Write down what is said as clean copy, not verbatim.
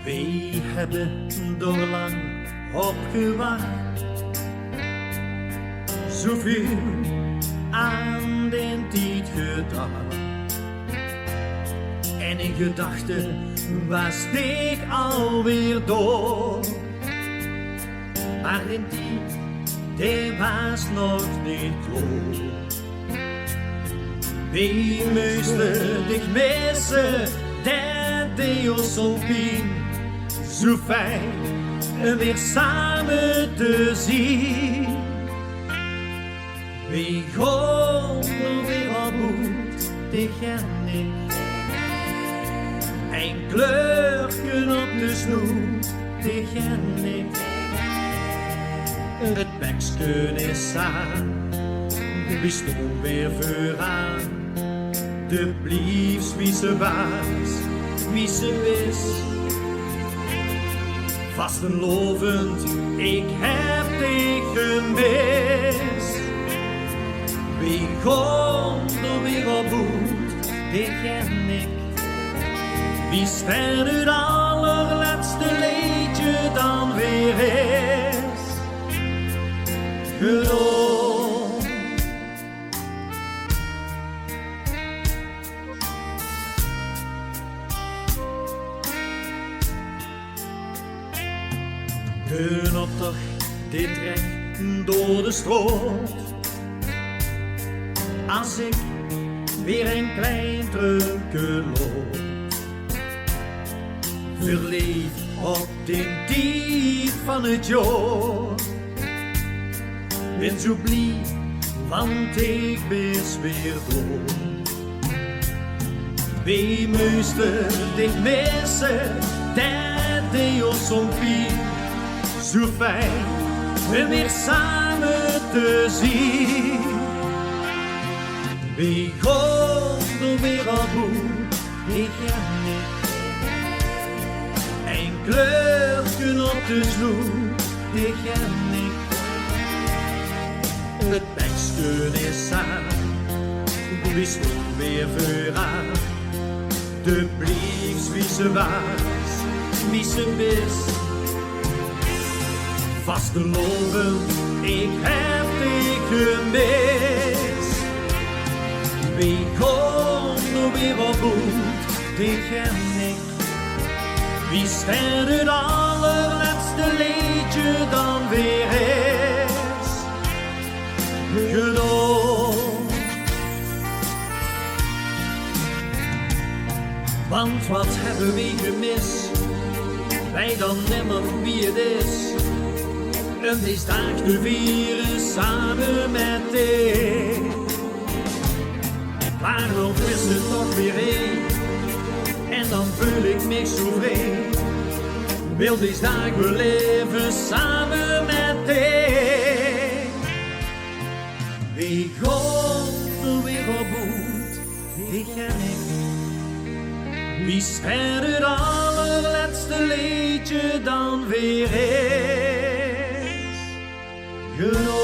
Wij hebben door lang op gewacht, zoveel aan den tijd gedacht. En in gedachten was ik alweer door. Maar in die was nog niet klaar. Wij moesten dich missen, dat deed ons zo pijn. Zo fijn weer samen te zien. Wij gaan er weer op uit, dich en ik. Een kleurken op de snoet, dich en ik. Het bekken is aan, wie stond weer vooraan. De bliefs wie ze was, wie ze wist. Vast en lovend, ik heb dich gemist. Wie gaan er weer op uit, dich en ik. Wie sterft het allerlaatste liedje dan weer is gedaan. Kun op toch dit recht door de stroot. Als ik weer een klein drukje loop. Verliefd op de diep van het jaar. Ben zo blij, want ik ben weer door. Wij moesten dich missen, dat deed ons zo pijn. Zo fijn, we weer samen te zien. Wij gaan er weer op uit, ik en ik. Een kleurken op de snoet, dich en ik. Het bekken is aan, wie stond weer vooraan. De bliefs wie ze was, wie ze wist. Vast te loven, ik heb dich gemist. Wie gaan er weer op uit, dich en ik. Wie sterft het allerlaatste liedje dan weer is gedaan. Want wat hebben we gemist, wij dan nimmer wie het is. En deze dag te vieren samen met dich. Waarom is het toch weer heen? En dan voel ik me zo vrij. Wil deze dag weer leven samen met dich. Wie gaan er weer op uit, dich en ik. Wie sterft het allerlaatste liedje dan weer is gedaan.